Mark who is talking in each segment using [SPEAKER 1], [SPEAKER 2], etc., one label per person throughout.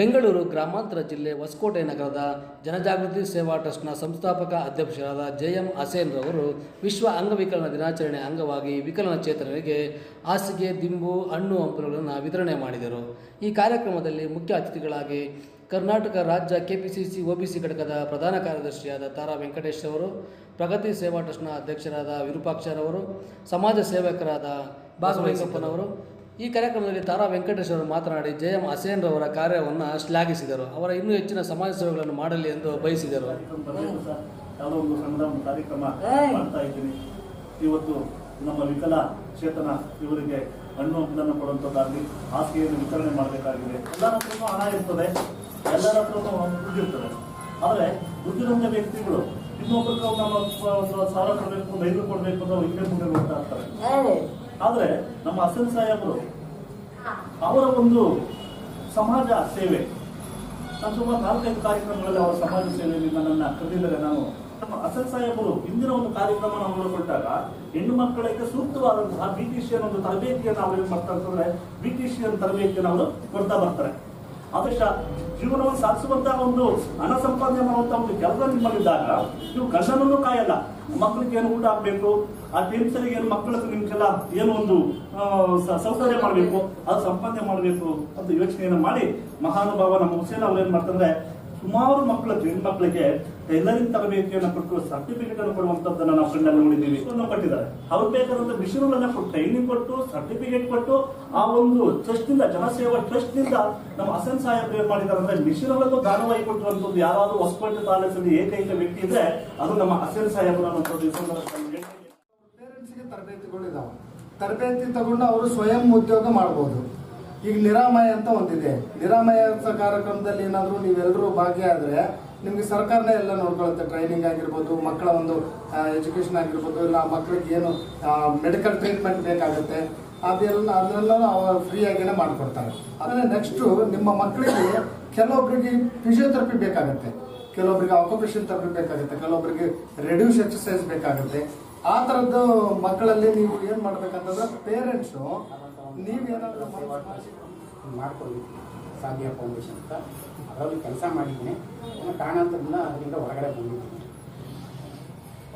[SPEAKER 1] ಬೆಂಗಳೂರು ಗ್ರಾಮಾಂತರ ಜಿಲ್ಲೆ ಹೊಸಕೋಟೆ ನಗರದ ಜನಜಾಗೃತಿ ಸೇವಾ ಟ್ರಸ್ಟ್ನ ಸಂಸ್ಥಾಪಕ ಅಧ್ಯಕ್ಷರಾದ ಜೆ.ಎಂ. ಹಸೇನ್ ರವರು ವಿಶ್ವ ಅಂಗವಿಕಲನ ದಿನಾಚರಣೆ ಅಂಗವಾಗಿ ವಿಕಲನಚೇತನರಿಗೆ ಹಾಸಿಗೆ, ದಿಂಬು, ಹಣ್ಣು ಹಂಪಲುಗಳನ್ನು ವಿತರಣೆ ಮಾಡಿದರು. ಈ ಕಾರ್ಯಕ್ರಮದಲ್ಲಿ ಮುಖ್ಯ ಅತಿಥಿಗಳಾಗಿ ಕರ್ನಾಟಕ ರಾಜ್ಯ ಕೆಪಿಸಿಸಿ ಒಬಿಸಿ ಘಟಕದ ಪ್ರಧಾನ ಕಾರ್ಯದರ್ಶಿಯಾದ ತಾರಾ ವೆಂಕಟೇಶ್ ಅವರು, ಪ್ರಗತಿ ಸೇವಾ ಟ್ರಸ್ಟ್ನ ಅಧ್ಯಕ್ಷರಾದ ವಿರೂಪಾಕ್ಷರವರು, ಸಮಾಜ ಸೇವಕರಾದ ಭಾಗವಹಿಸಪ್ಪನವರು. ಈ ಕಾರ್ಯಕ್ರಮದಲ್ಲಿ ತಾರಾ ವೆಂಕಟೇಶ್ ಅವರು ಮಾತನಾಡಿ ಜೆ.ಎಂ. ಹಸೇನ್ ರವರ ಕಾರ್ಯವನ್ನು ಶ್ಲಾಘಿಸಿದರು. ಅವರ ಇನ್ನೂ ಹೆಚ್ಚಿನ ಸಮಾಜ ಸೇವೆಗಳನ್ನು ಮಾಡಲಿ ಎಂದು ಬಯಸಿದರು.
[SPEAKER 2] ಇವತ್ತು ನಮ್ಮ ವಿಕಲ ಚೇತನ ಇವರಿಗೆ ಹಣ್ಣು ಹಂಪಲನ್ನು ಕೊಡುವಂಥದ್ದಾಗಲಿ, ಹಾಸಿಗೆಯನ್ನು ವಿತರಣೆ ಮಾಡಬೇಕಾಗಿದೆ. ಎಲ್ಲರ ಹತ್ರನೂ ಹಣ ಇರ್ತದೆ, ಎಲ್ಲರ ಹತ್ರನೂ ದುಡ್ಡಿರ್ತದೆ. ಆದರೆ ದುಡ್ಡಿರುವಂಥ ವ್ಯಕ್ತಿಗಳು ಇನ್ನೊಬ್ಬರಿಗೆ ನಾವು ಒಂದು ಸಾಲ ಕೊಡಬೇಕು, 5 ಕೊಡಬೇಕು ಅಂತ ಹಿಂದೆ ಮುಂದೆ ನೋಡ್ತಾ ಇರ್ತಾರೆ. ಆದರೆ ನಮ್ಮ ಹಸನ್ ಸಾಹೇಬರು ಅವರ ಒಂದು ಸಮಾಜ ಸೇವೆ, ನಾನು ಸುಮಾರು 4-5 ಕಾರ್ಯಕ್ರಮಗಳಲ್ಲಿ ಅವರ ಸಮಾಜ ಸೇವೆಯಲ್ಲಿ ನನ್ನನ್ನು ಕರೆದಿದ್ದಾರೆ. ನಾನು ನಮ್ಮ ಹಸನ್ ಸಾಹೇಬರು ಇಂದಿನ ಒಂದು ಕಾರ್ಯಕ್ರಮ ನಾವು ನೋಡಿಕೊಂಡಾಗ ಹೆಣ್ಣು ಮಕ್ಕಳಿಗೆ ಸೂಕ್ತವಾದಂತಹ ಬ್ಯೂಟಿಷಿಯನ್ ಒಂದು ತರಬೇತಿಯನ್ನು ಅವರು ಏನು ಮಾಡ್ತಾರೆ ಅಂತಂದ್ರೆ, ಬ್ಯೂಟಿಷಿಯನ್ ತರಬೇತಿಯನ್ನು ಅವರು ಕೊಡ್ತಾ ಬರ್ತಾರೆ. ಆದರ್ಶ ಜೀವನವನ್ನು ಸಾಧಿಸುವಂತಹ ಒಂದು ಹಣ ಸಂಪಾದನೆ ಮಾಡುವಂತಹ ಒಂದು ಕೆಲಸ ನಿಮ್ಮಲ್ಲಿದ್ದಾಗ ನೀವು ಗಂಡನನ್ನು ಕಾಯಲ್ಲ, ಮಕ್ಕಳಿಗೆ ಏನು ಊಟ ಹಾಕ್ಬೇಕು, ಆ ಟೆನ್ಷನ್ಗೆ ಏನು ಮಕ್ಕಳಿಗೆ ನಿಮ್ಗೆಲ್ಲ ಏನು ಒಂದು ಸೌಕರ್ಯ ಮಾಡಬೇಕು, ಅದು ಸಂಪಾದನೆ ಮಾಡಬೇಕು ಅಂತ ಯೋಚನೆಯನ್ನು ಮಾಡಿ ಮಹಾನುಭಾವ ನಮ್ಮ ಹುಸೇನ್ ಅವ್ರು ಏನ್ ಮಾಡ್ತಾರೆ, ಸುಮಾರು ಮಕ್ಕಳಿಗೆ ಹೆಣ್ಮಕ್ಳಿಗೆ ಟೈಲರಿಂಗ್ ತರಬೇತಿಯನ್ನು ಕೊಟ್ಟು ಸರ್ಟಿಫಿಕೇಟ್ ಅನ್ನು ಕೊಡುವಂತದ್ದನ್ನ ನಾವು ಕಣ್ಣಲ್ಲಿ ನೋಡಿದ್ದೀವಿ. ಕೊಟ್ಟಿದ್ದಾರೆ. ಅವ್ರು ಬೇಕಾದಂತ ಮಿಷನ್ಗಳನ್ನ ಕೊಟ್ಟು ಟ್ರೈನಿಂಗ್ ಕೊಟ್ಟು ಸರ್ಟಿಫಿಕೇಟ್ ಕೊಟ್ಟು ಆ ಒಂದು ಟ್ರಸ್ಟ್ ನಿಂದ, ಜನಸೇವಾ ಟ್ರಸ್ಟ್ ನಿಂದ ನಮ್ಮ ಹಸನ್ ಸಾಹೇಬ್ ಏನ್ ಮಾಡಿದ್ದಾರೆ ಅಂದ್ರೆ ಮಿಷನ್ಗಳನ್ನು ದಾನವಾಗಿ ಕೊಟ್ಟಿರುವಂತದ್ದು ಯಾರಾದ್ರೂ ಹೊಸಕೋಟೆ ತಾಲೂಕಿನಲ್ಲಿ ಏಕೈಕ ವ್ಯಕ್ತಿ ಇದ್ರೆ ಅದು ನಮ್ಮ ಹಸನ್ ಸಾಹೇಬರು ಅನ್ನೋದು.
[SPEAKER 3] ಪೇರೆಂಟ್ಸ್ಗೆ ತರಬೇತಿಗಳಿದಾವೆ, ತರಬೇತಿ ತಗೊಂಡು ಅವರು ಸ್ವಯಂ ಉದ್ಯೋಗ ಮಾಡಬಹುದು. ಈಗ ನಿರಾಮಯ ಅಂತ ಒಂದಿದೆ. ನಿರಾಮಯ ಕಾರ್ಯಕ್ರಮದಲ್ಲಿ ಏನಾದರೂ ನೀವೆಲ್ಲರೂ ಭಾಗಿಯಾದ್ರೆ ನಿಮ್ಗೆ ಸರ್ಕಾರನೇ ಎಲ್ಲ ನೋಡ್ಕೊಳ್ಳುತ್ತೆ. ಟ್ರೈನಿಂಗ್ ಆಗಿರ್ಬೋದು, ಮಕ್ಕಳ ಒಂದು ಎಜುಕೇಶನ್ ಆಗಿರ್ಬೋದು, ಇಲ್ಲ ಮಕ್ಕಳಿಗೆ ಏನು ಮೆಡಿಕಲ್ ಟ್ರೀಟ್ಮೆಂಟ್ ಬೇಕಾಗುತ್ತೆ ಅದನ್ನೆಲ್ಲ ಫ್ರೀಯಾಗಿನೇ ಮಾಡಿಕೊಡ್ತಾರೆ. ಆಮೇಲೆ ನೆಕ್ಸ್ಟು ನಿಮ್ಮ ಮಕ್ಕಳಿಗೆ ಕೆಲವೊಬ್ಬರಿಗೆ ಫಿಸಿಯೋಥೆರಪಿ ಬೇಕಾಗುತ್ತೆ, ಕೆಲವೊಬ್ಬರಿಗೆ ಆಕ್ಯುಪೇಷನ್ ಥೆರಪಿ ಬೇಕಾಗುತ್ತೆ, ಕೆಲವೊಬ್ಬರಿಗೆ ರೆಡ್ಯೂಸ್ ಎಕ್ಸಸೈಸ್ ಬೇಕಾಗುತ್ತೆ. ಆ ಥರದ್ದು ಮಕ್ಕಳಲ್ಲಿ ನೀವು ಏನು ಮಾಡ್ಬೇಕಂತಂದ್ರೆ ಪೇರೆಂಟ್ಸು ನೀವೇನಾದರೂ
[SPEAKER 4] ಮಾಡ್ಕೊಂಡಿದ್ವಿ ಸಾಧ್ಯ ಫೌಂಡೇಶನ್ ಅಂತ, ಅದರಲ್ಲಿ ಕೆಲಸ ಮಾಡಿದ್ದೀನಿ. ಕಾರಣಾಂತರದಿಂದ ಅದರಿಂದ ಹೊರಗಡೆ ಬಂದಿದ್ದೀನಿ.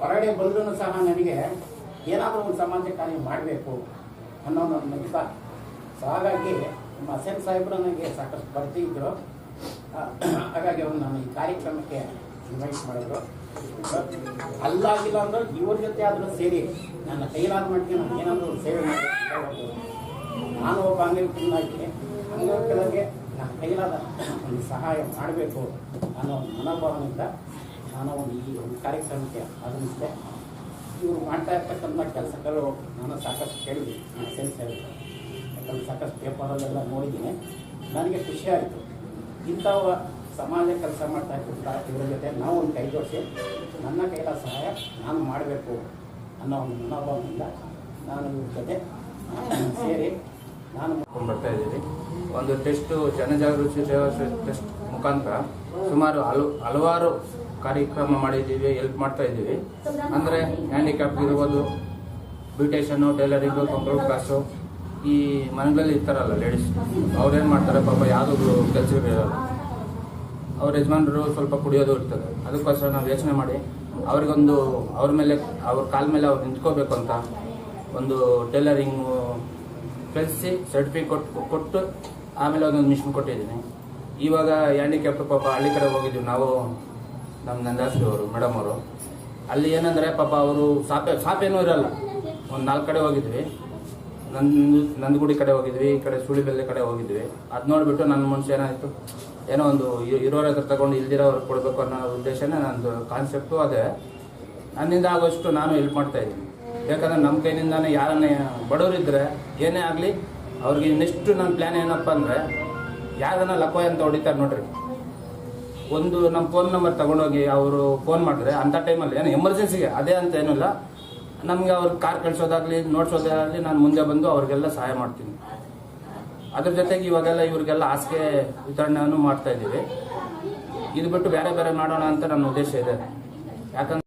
[SPEAKER 4] ಹೊರಗಡೆ ಬಂದರೂ ಸಹ ನನಗೆ ಏನಾದರೂ ಒಂದು ಸಮಾಜ ಕಾರ್ಯ ಮಾಡಬೇಕು ಅನ್ನೋ ನನಗಿಲ್ಲ. ಸೊ ಹಾಗಾಗಿ ನಮ್ಮ ಹಸೇನ್ ಸಾಹೇಬರು ನನಗೆ ಸಾಕಷ್ಟು ಬರ್ತಿದ್ರು. ಹಾಗಾಗಿ ಅವರು ನಾನು ಈ ಕಾರ್ಯಕ್ರಮಕ್ಕೆ ಇನ್ವೈಟ್ ಮಾಡಿದ್ರು. ಅಲ್ಲಾಗಿಲ್ಲ ಅಂದ್ರೆ ಇವ್ರ ಜೊತೆ ಆದರೂ ಸೇರಿ ನನ್ನ ಕೈಲಾದ ಮಟ್ಟಿಗೆ ನಾನು ಏನಾದರೂ ಸೇವೆ ಮಾಡಬೇಕು. ನಾನು ಒಬ್ಬ ಅಂಗವಿಕಲನಾಗಿ ಅಂಗವಿಕಲರಿಗೆ ನನ್ನ ಕೈಲಾದ ಒಂದು ಸಹಾಯ ಮಾಡಬೇಕು ಅನ್ನೋ ಮನೋಭಾವನೆಯಿಂದ ನಾನು ಈ ಒಂದು ಕಾರ್ಯಕ್ರಮಕ್ಕೆ ಆಗಮಿಸಿದೆ. ಇವರು ಮಾಡ್ತಾ ಇರ್ತಕ್ಕಂಥ ಕೆಲಸಗಳು ನಾನು ಸಾಕಷ್ಟು ಕೇಳಿದ್ದೀನಿ. ನಾನು ಸೇರಿಸ್ತೇವೆ, ಯಾಕಂದ್ರೆ ಸಾಕಷ್ಟು ಪೇಪರಲ್ಲೆಲ್ಲ ನೋಡಿದ್ದೀನಿ. ನನಗೆ ಖುಷಿಯಾಯಿತು. ಇಂಥ ಸಮಾಜ ಕೆಲಸ ಮಾಡ್ತಾ ಇರ್ತಾ ಇವರ ಜೊತೆ ನಾವು ಒಂದು ಕೈ ಜೋಡಿಸಿ ನನ್ನ ಕೈಲಾದ ಸಹಾಯ ನಾನು ಮಾಡಬೇಕು ಅನ್ನೋ ಒಂದು ಮನೋಭಾವನೆಯಿಂದ ನಾನು ಇವ್ರ ಜೊತೆ ಸೇರಿ ನಾನು
[SPEAKER 5] ಬರ್ತಾ ಇದ್ದೀವಿ. ಒಂದು ಟೆಸ್ಟು ಜನಜಾಗೃತಿ ಸೇವಾ ಟೆಸ್ಟ್ ಮುಖಾಂತರ ಸುಮಾರು ಹಲವಾರು ಕಾರ್ಯಕ್ರಮ ಮಾಡಿದ್ದೀವಿ, ಹೆಲ್ಪ್ ಮಾಡ್ತಾ ಇದ್ದೀವಿ. ಅಂದರೆ ಹ್ಯಾಂಡಿಕ್ಯಾಪ್ ಇರ್ಬೋದು, ಬ್ಯೂಟಿಷನ್ನು, ಟೈಲರಿಂಗು, ಕಂಪ್ಯೂಟರ್ ಕ್ಲಾಸು. ಈ ಮನೆಗಳಲ್ಲಿ ಇರ್ತಾರಲ್ಲ ಲೇಡೀಸ್, ಅವ್ರೇನು ಮಾಡ್ತಾರೆ ಪಾಪ ಯಾವುದೋ ಕೆಲಸ ಇರೋಲ್ಲ, ಅವ್ರ ಯಜಮಾನರು ಸ್ವಲ್ಪ ಕುಡಿಯೋದು ಇರ್ತದೆ. ಅದಕ್ಕೋಸ್ಕರ ನಾವು ಯೋಚನೆ ಮಾಡಿ ಅವ್ರಿಗೊಂದು ಅವ್ರ ಮೇಲೆ, ಅವ್ರ ಕಾಲ ಮೇಲೆ ಅವ್ರು ನಿಂತ್ಕೋಬೇಕು ಅಂತ ಒಂದು ಟೈಲರಿಂಗು ಕಲಿಸಿ ಸರ್ಟಿಫಿಕೇಟ್ ಕೊಟ್ಟು ಆಮೇಲೆ ಒಂದೊಂದು ಮಿಷನ್ ಕೊಟ್ಟಿದ್ದೀನಿ. ಇವಾಗ ಹ್ಯಾಂಡಿಕ್ಯಾಪ್ ಪಾಪ ಹಳ್ಳಿ ಕಡೆ ಹೋಗಿದ್ದೀವಿ ನಾವು, ನಮ್ಮ ನಂದಾಶ್ರೀ ಅವರು ಮೇಡಮ್ ಅವರು. ಅಲ್ಲಿ ಏನಂದರೆ ಪಾಪ ಅವರು ಸಾಪೇನೂ ಇರಲ್ಲ. ಒಂದು 4 ಕಡೆ ಹೋಗಿದ್ವಿ. ನಂದಗುಡಿ ಕಡೆ ಹೋಗಿದ್ವಿ, ಈ ಕಡೆ ಸುಳಿಬೆಲ್ಲೆ ಕಡೆ ಹೋಗಿದ್ವಿ. ಅದು ನೋಡಿಬಿಟ್ಟು ನನ್ನ ಮನುಷ್ಯ ಏನಾಯಿತು, ಏನೋ ಒಂದು ಇರೋರ ಹತ್ರ ತಗೊಂಡು ಇಲ್ದಿರೋರು ಕೊಡಬೇಕು ಅನ್ನೋ ಉದ್ದೇಶನೇ ನಂದು ಕಾನ್ಸೆಪ್ಟು. ಅದೇ ನನ್ನಿಂದ ಆಗೋಷ್ಟು ನಾನು ಹೆಲ್ಪ್ ಮಾಡ್ತಾಯಿದ್ದೀನಿ. ಯಾಕಂದರೆ ನಮ್ಮ ಕೈಯಿಂದಾನೆ ಯಾರನ್ನೇ ಬಡವರಿದ್ದರೆ ಏನೇ ಆಗಲಿ ಅವ್ರಿಗೆ ನೆಕ್ಸ್ಟ್ ನನ್ನ ಪ್ಲ್ಯಾನ್ ಏನಪ್ಪ ಅಂದರೆ, ಯಾರನ್ನ ಲಕ್ವಾಯ್ ಅಂತ ಹೊಡಿತಾರೆ ನೋಡ್ರಿ, ಒಂದು ನಮ್ಮ ಫೋನ್ ನಂಬರ್ ತೊಗೊಂಡೋಗಿ ಅವರು ಫೋನ್ ಮಾಡಿದ್ರೆ ಅಂಥ ಟೈಮಲ್ಲಿ ಏನು ಎಮರ್ಜೆನ್ಸಿಗೆ ಅದೇ ಅಂತ ಏನಿಲ್ಲ, ನಮಗೆ ಅವ್ರ ಕಾರ್ ಕಳಿಸೋದಾಗಲಿ ನೋಡ್ಸೋದಾಗಲಿ ನಾನು ಮುಂದೆ ಬಂದು ಅವ್ರಿಗೆಲ್ಲ ಸಹಾಯ ಮಾಡ್ತೀನಿ. ಅದ್ರ ಜೊತೆಗೆ ಇವಾಗೆಲ್ಲ ಇವ್ರಿಗೆಲ್ಲ ಹಾಸಿಗೆ ವಿತರಣೆಯನ್ನು ಮಾಡ್ತಾ ಇದ್ದೀವಿ. ಇದು ಬಿಟ್ಟು ಬೇರೆ ಬೇರೆ ಮಾಡೋಣ ಅಂತ ನನ್ನ ಉದ್ದೇಶ ಇದೆ. ಯಾಕಂದ್ರೆ